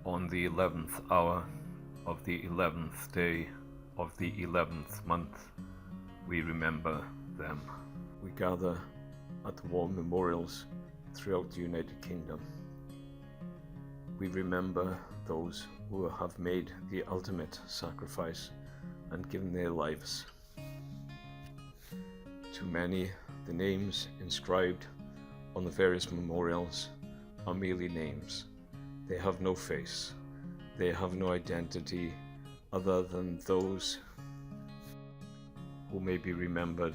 On the 11th hour of the 11th day of the 11th month, we remember them. We gather at the war memorials throughout the United Kingdom. We remember those who have made the ultimate sacrifice and given their lives. To many, the names inscribed on the various memorials are merely names. They have no face. They have no identity other than those who may be remembered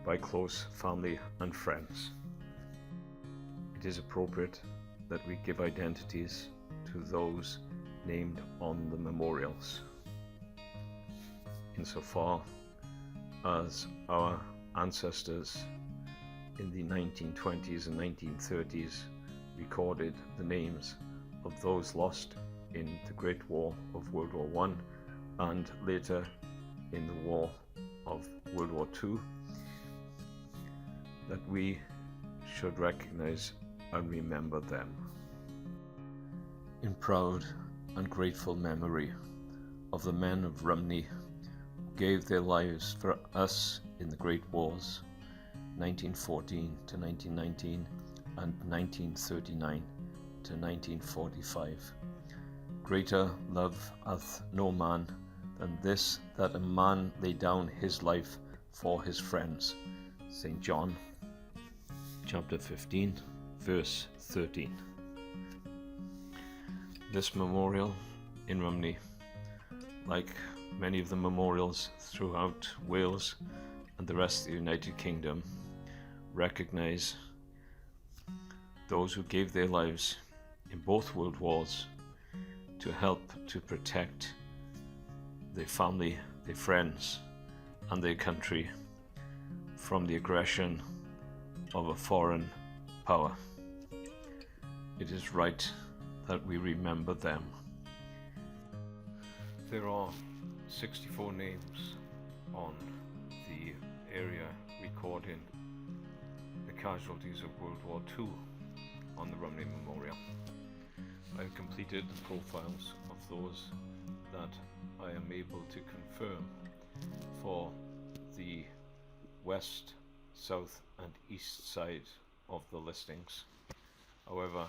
by close family and friends. It is appropriate that we give identities to those named on the memorials, insofar as our ancestors in the 1920s and 1930s recorded the names of those lost in the Great War of World War I and later in the War of World War II, that we should recognize and remember them. In proud and grateful memory of the men of Rhymney who gave their lives for us in the Great Wars, 1914 to 1919 and 1939 to 1945. Greater love hath no man than this, that a man lay down his life for his friends. St. John chapter 15 verse 13. This memorial in Rhymney, like many of the memorials throughout Wales and the rest of the United Kingdom, recognize those who gave their lives in both world wars to help to protect their family, their friends, and their country from the aggression of a foreign power. It is right that we remember them. There are 64 names on the area recording the casualties of World War II on the Rhymney Memorial. I've completed the profiles of those that I am able to confirm for the west, south and east side of the listings. However,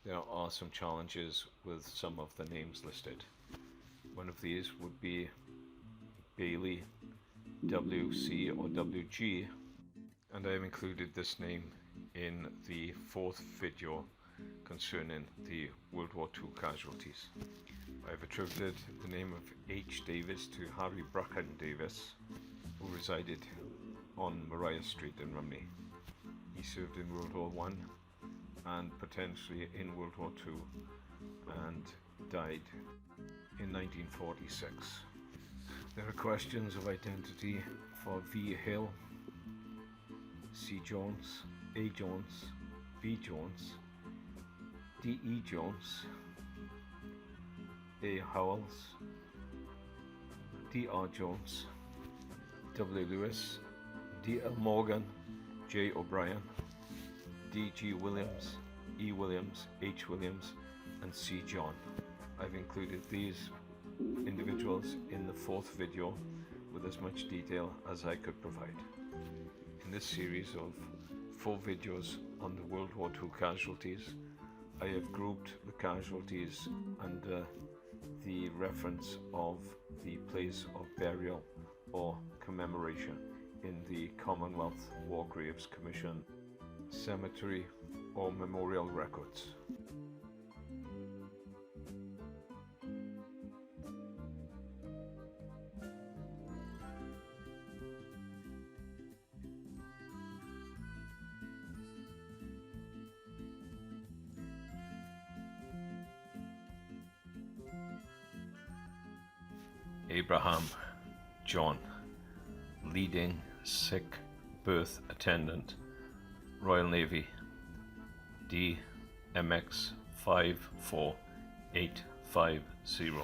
there are some challenges with some of the names listed. One of these would be Bailey, WC or WG, and I have included this name in the fourth video concerning the World War II casualties. I have attributed the name of H. Davis to Harry Bracken Davis, who resided on Maria Street in Rhymney. He served in World War I and potentially in World War II and died in 1946. There are questions of identity for V. Hill, C. Jones, A. Jones, B. Jones, D. E. Jones, A. Howells, D. R. Jones, W. Lewis, D. L. Morgan, J. O'Brien, D. G. Williams, E. Williams, H. Williams, and C. John. I've included these individuals in the fourth video with as much detail as I could provide. In this series of 4 videos on the World War II casualties, I have grouped the casualties under the reference of the place of burial or commemoration in the Commonwealth War Graves Commission cemetery or memorial records. Abraham John, leading sick berth attendant, Royal Navy, D MX 54850.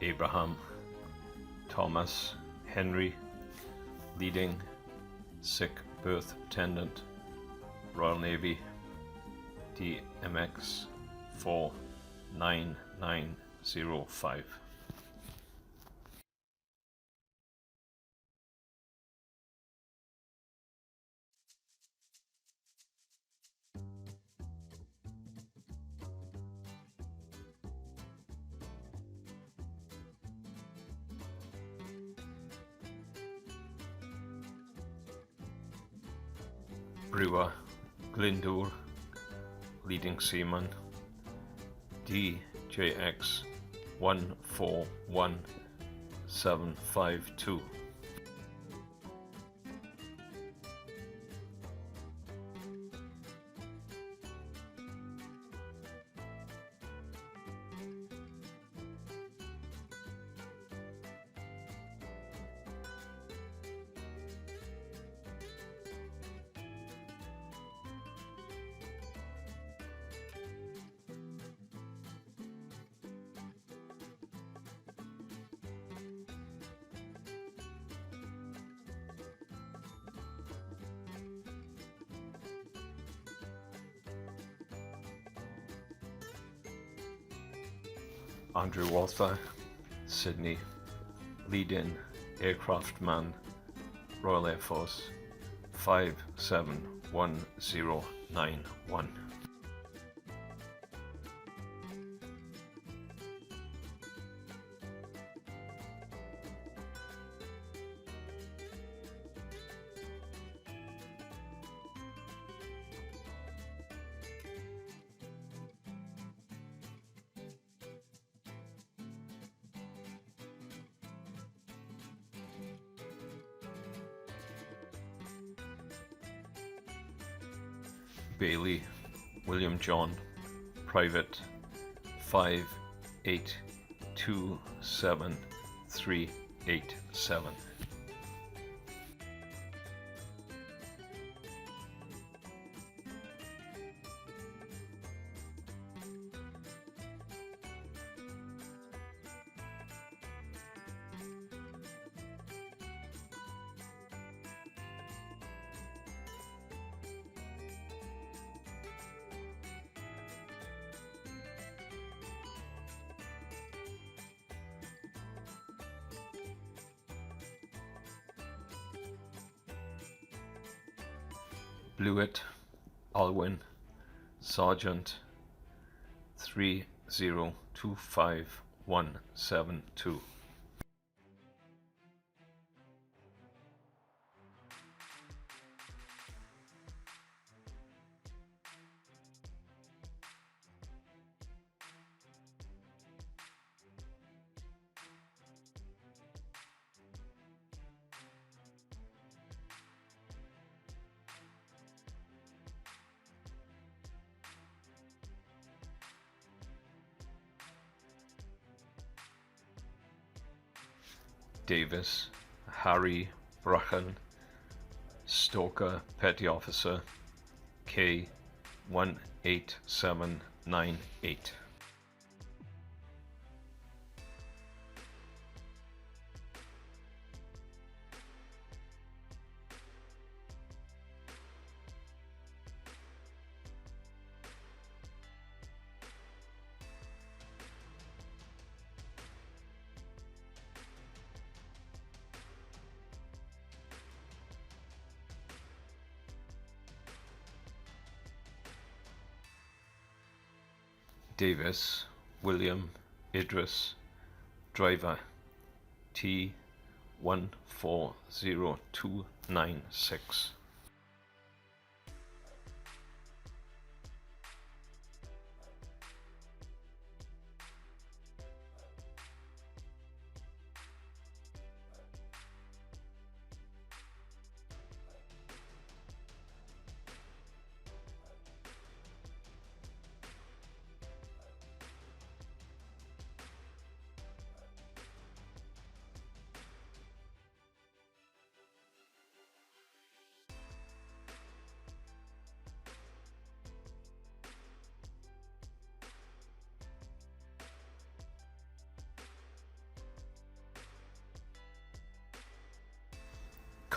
Abraham, Thomas, Henry, leading, sick berth attendant, Royal Navy, DMX 49905. Brewer, Glyndŵr, leading seaman, DJX 141752. Andrew Walther, Sydney, lead-in aircraft man, Royal Air Force 571091. Bailey, William John, Private 582737. Blewett, Alwyn, Sergeant 3025172. Davis, Harry Brachen, Stoker Petty Officer K 18798. Davis, William Idris, Driver T 140296.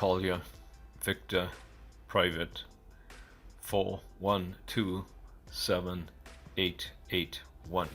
Collier, Victor, Private 41278881.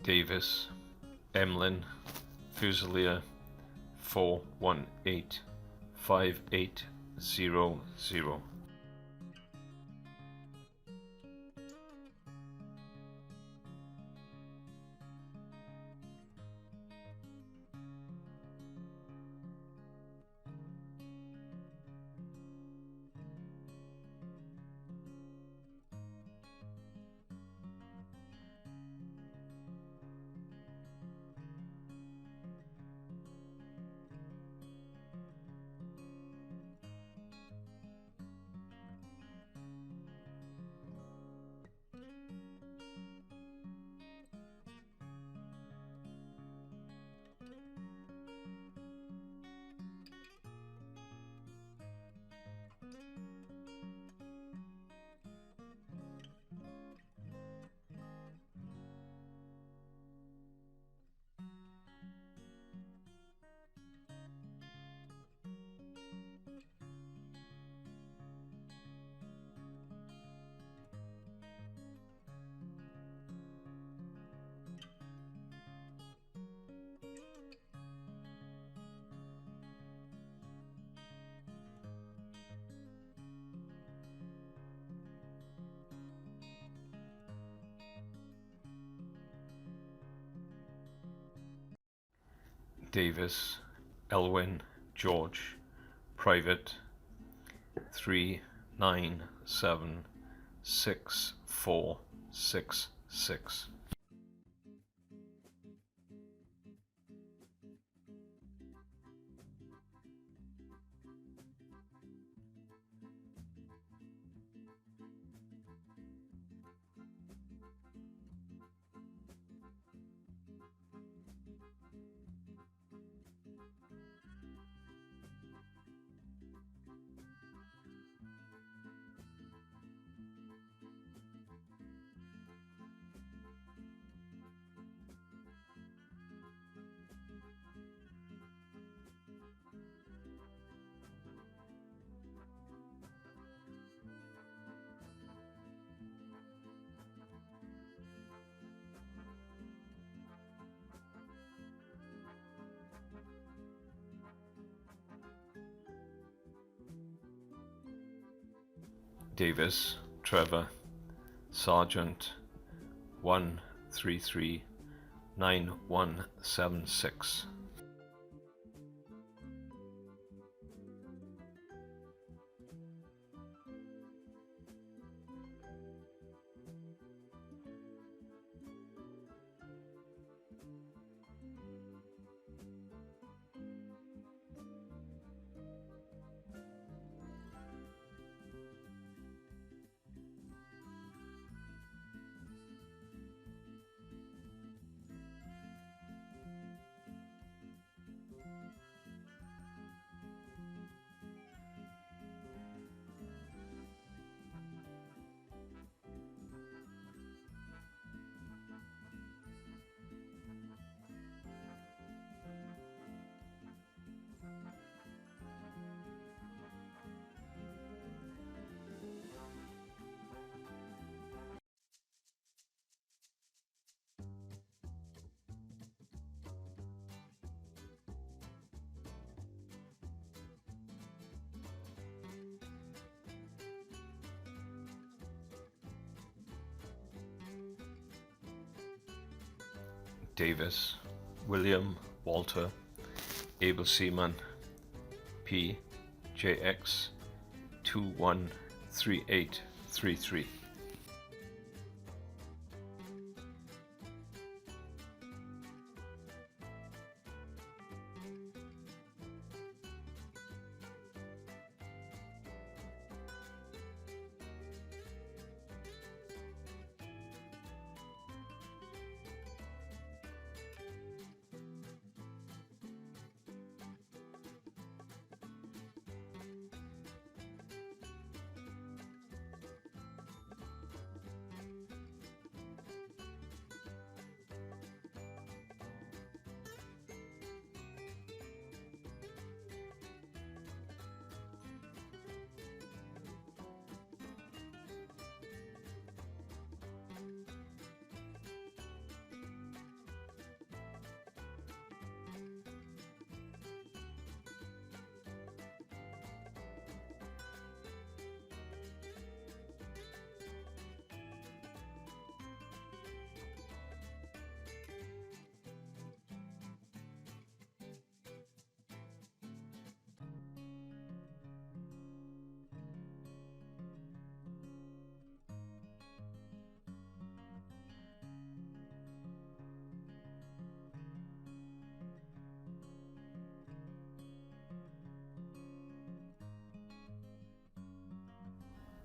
Davis, Emlyn, Fusilier 4185800. Davis, Elwyn, George, Private 3976466. Davis, Trevor, Sergeant 1339176. Davis, William, Walter, Able Seaman, P, JX 213833.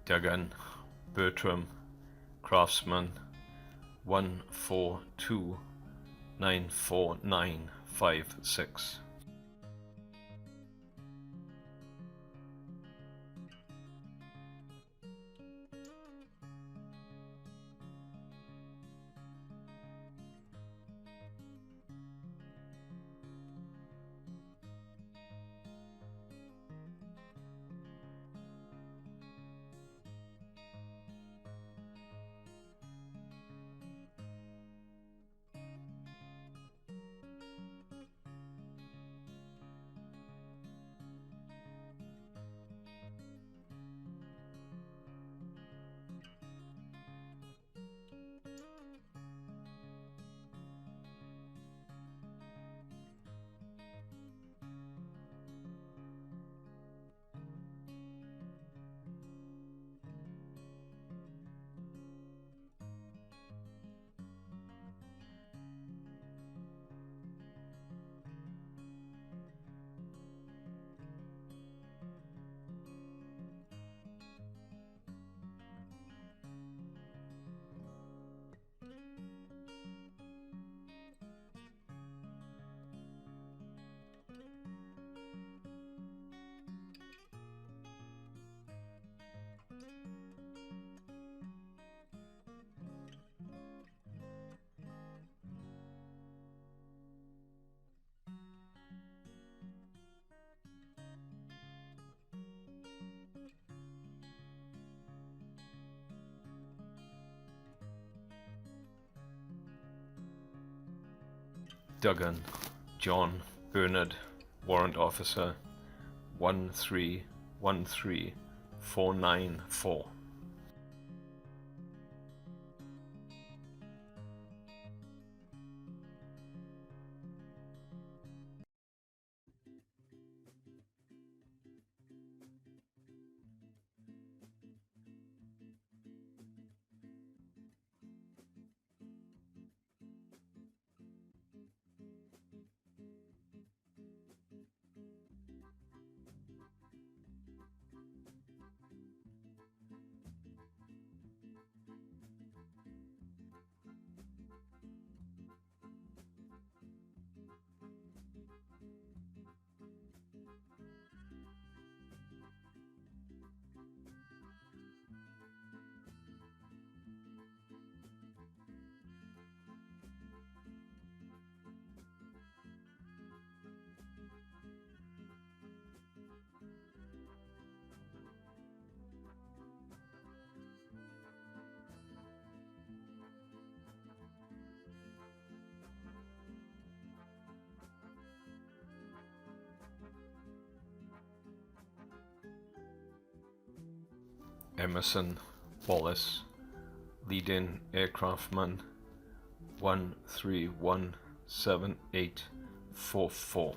Duggan, Bertram, Craftsman 142949556. Duggan, John Bernard, Warrant Officer 1313494. Emerson, Wallace, Leading Aircraftman 1317844.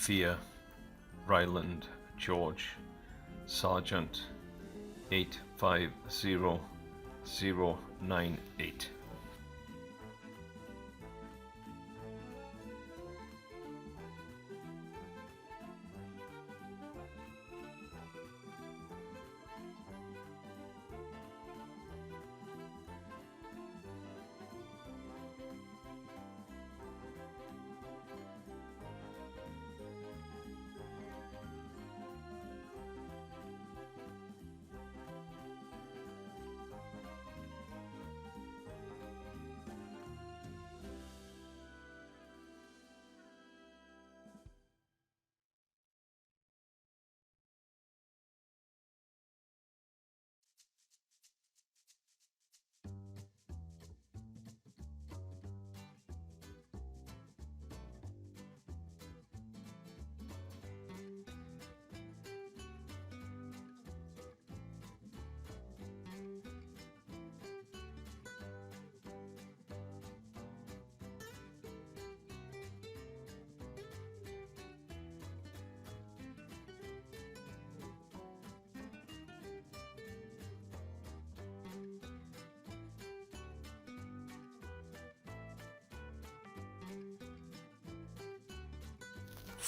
Fear, Ryland George, Sergeant 850098.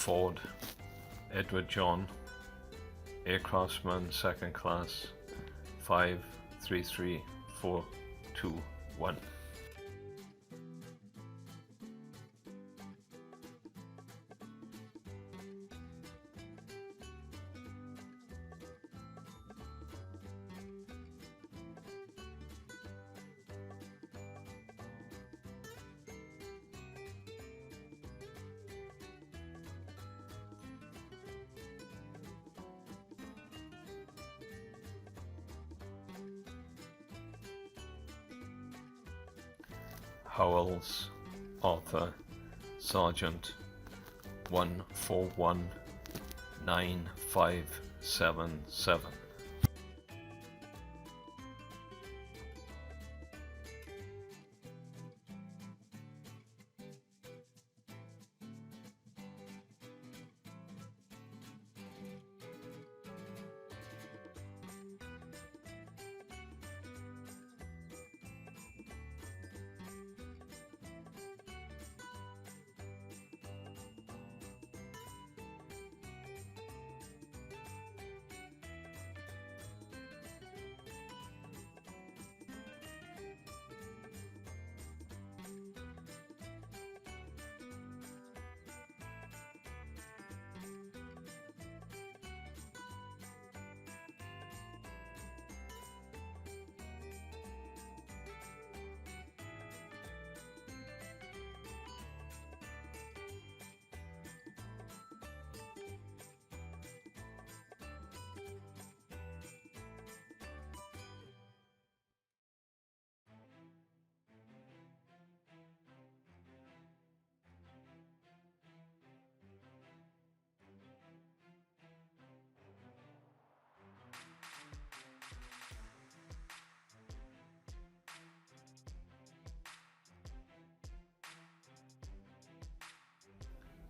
Ford, Edward John, Aircraftsman 2nd Class 533421. Howells, Arthur, Sergeant 141957.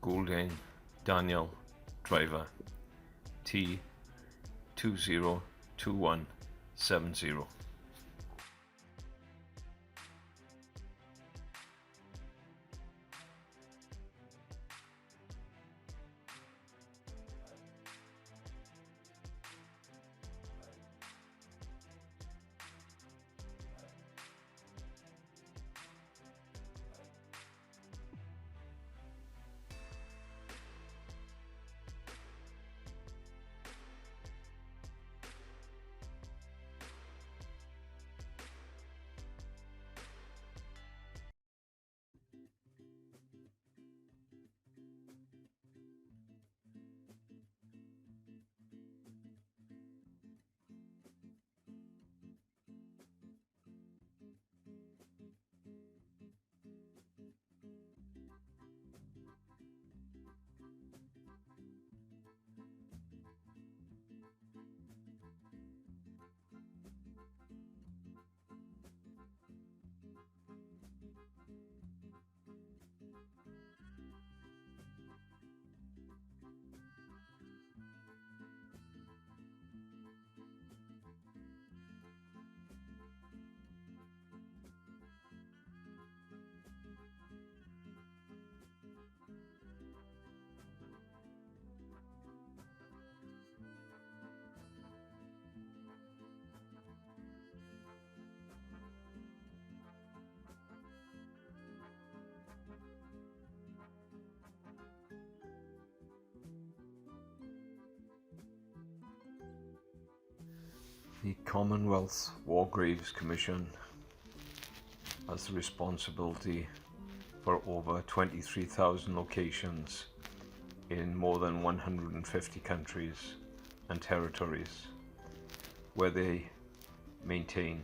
Goulding, Daniel, driver, T 202170. The Commonwealth War Graves Commission has the responsibility for over 23,000 locations in more than 150 countries and territories, where they maintain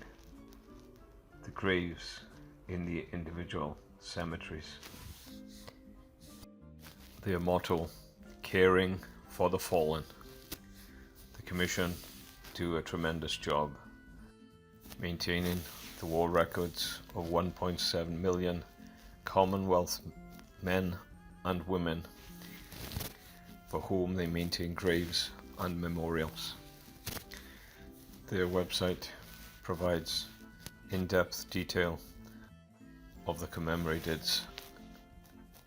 the graves in the individual cemeteries. Their motto, caring for the fallen. The Commission do a tremendous job maintaining the war records of 1.7 million Commonwealth men and women for whom they maintain graves and memorials. Their website provides in-depth detail of the commemorated's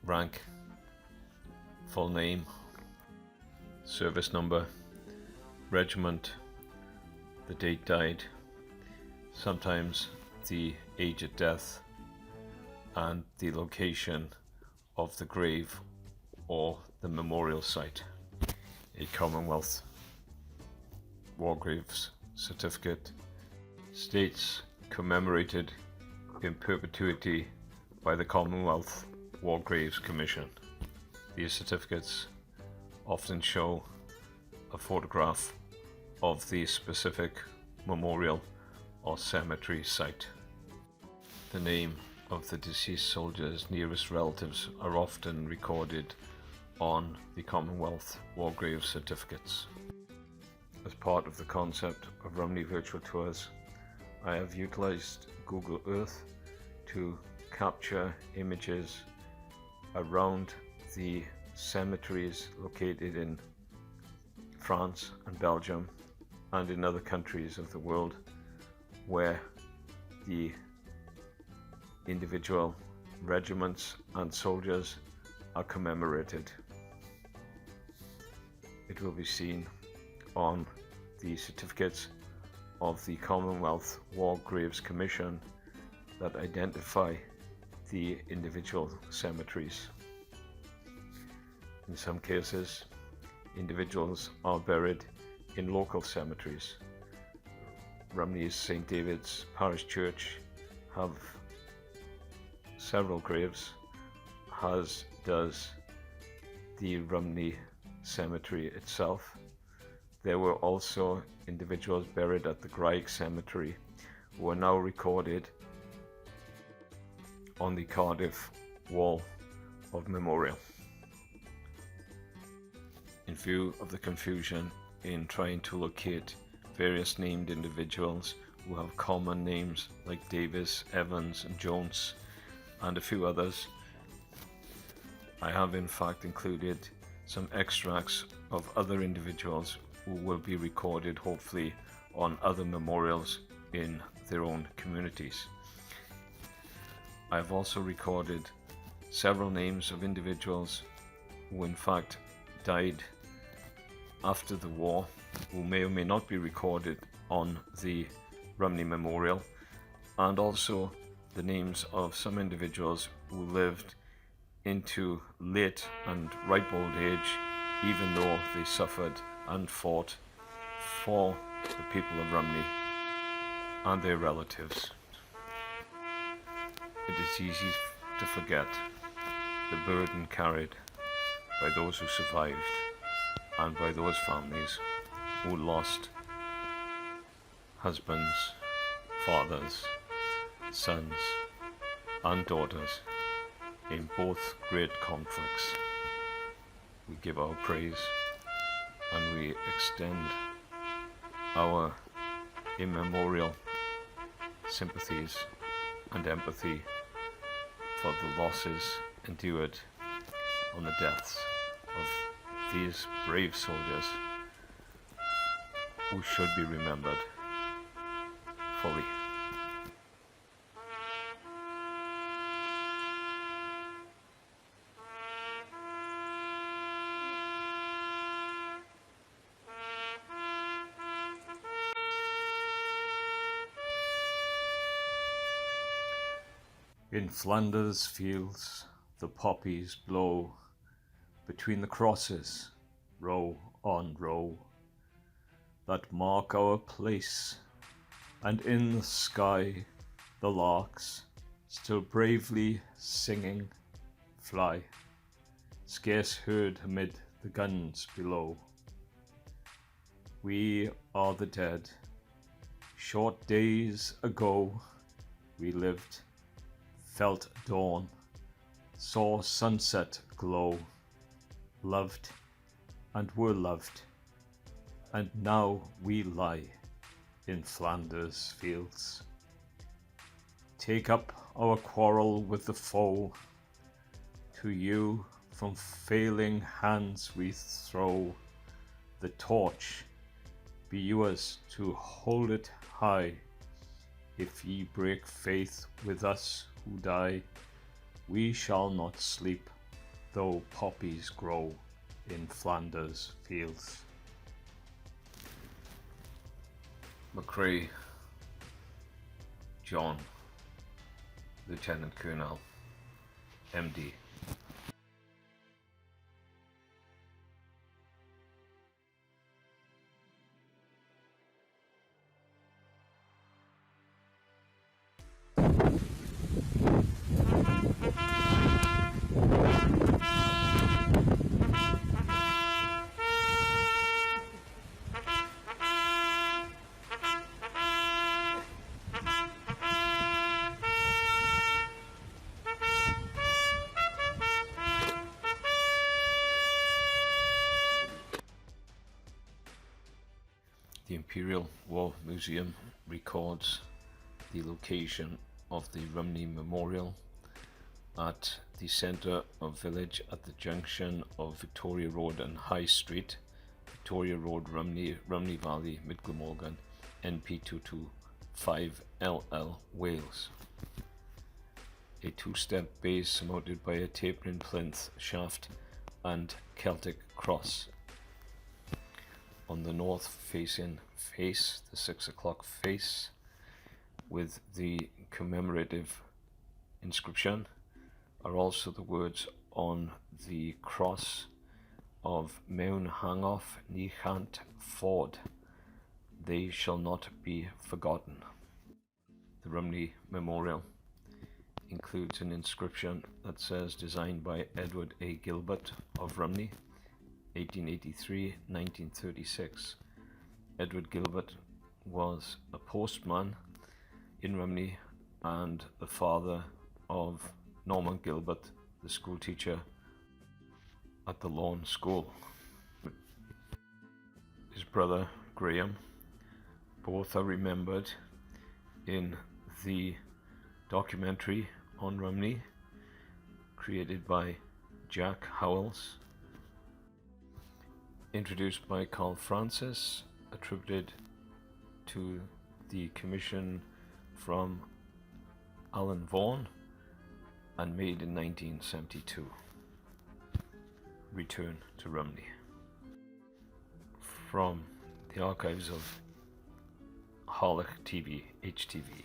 rank, full name, service number, regiment, the date died, sometimes the age of death, and the location of the grave or the memorial site. A Commonwealth War Graves certificate states commemorated in perpetuity by the Commonwealth War Graves Commission. These certificates often show a photograph of the specific memorial or cemetery site. The name of the deceased soldier's nearest relatives are often recorded on the Commonwealth War Graves certificates. As part of the concept of Rhymney virtual tours, I have utilized Google Earth to capture images around the cemeteries located in France and Belgium and in other countries of the world where the individual regiments and soldiers are commemorated. It will be seen on the certificates of the Commonwealth War Graves Commission that identify the individual cemeteries. In some cases, individuals are buried in local cemeteries. Rhymney's St. David's Parish Church have several graves, as does the Rhymney Cemetery itself. There were also individuals buried at the Graig Cemetery who are now recorded on the Cardiff Wall of Memorial. In view of the confusion in trying to locate various named individuals who have common names like Davis, Evans and Jones and a few others, I have in fact included some extracts of other individuals who will be recorded hopefully on other memorials in their own communities. I have also recorded several names of individuals who in fact died after the war, who may or may not be recorded on the Rhymney Memorial, and also the names of some individuals who lived into late and ripe old age, even though they suffered and fought for the people of Rhymney and their relatives. It is easy to forget the burden carried by those who survived and by those families who lost husbands, fathers, sons and daughters in both great conflicts. We give our praise and we extend our immemorial sympathies and empathy for the losses endured on the deaths of these brave soldiers who should be remembered fully. In Flanders fields the poppies blow, between the crosses, row on row. that mark our place, and in the sky the larks, still bravely singing, fly, scarce heard amid the guns below. We are the dead. Short days ago we lived, felt dawn, saw sunset glow, loved and were loved, and now we lie in Flanders fields. Take up our quarrel with the foe, to you from failing hands we throw the torch, be yours to hold it high. If ye break faith with us who die, we shall not sleep, though poppies grow in Flanders fields. McCrae, John, Lieutenant Colonel, MD. The Imperial War Museum records the location of the Rhymney Memorial at the centre of village at the junction of Victoria Road and High Street, Victoria Road, Rhymney Valley, Mid Glamorgan, NP225LL, Wales. A two-step base surmounted by a tapering plinth shaft and Celtic cross. On the north facing face, the 6 o'clock face, with the commemorative inscription, are also the words on the cross of Mewn Hangoff Ni Chant Ford, they shall not be forgotten. The Rhymney Memorial includes an inscription that says, designed by Edward A. Gilbert of Rhymney, 1883-1936. Edward Gilbert was a postman in Rhymney and the father of Norman Gilbert, the school teacher at the Lawn School. His brother Graham, both are remembered in the documentary on Rhymney created by Jack Howells, introduced by Carl Francis, attributed to the commission from Alan Vaughan, and made in 1972. Return to Rhymney. From the archives of Harlech TV, HTV.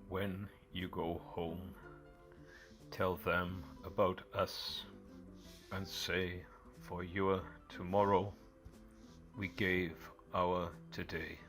When you go home, tell them about us and say, for your tomorrow we gave our today.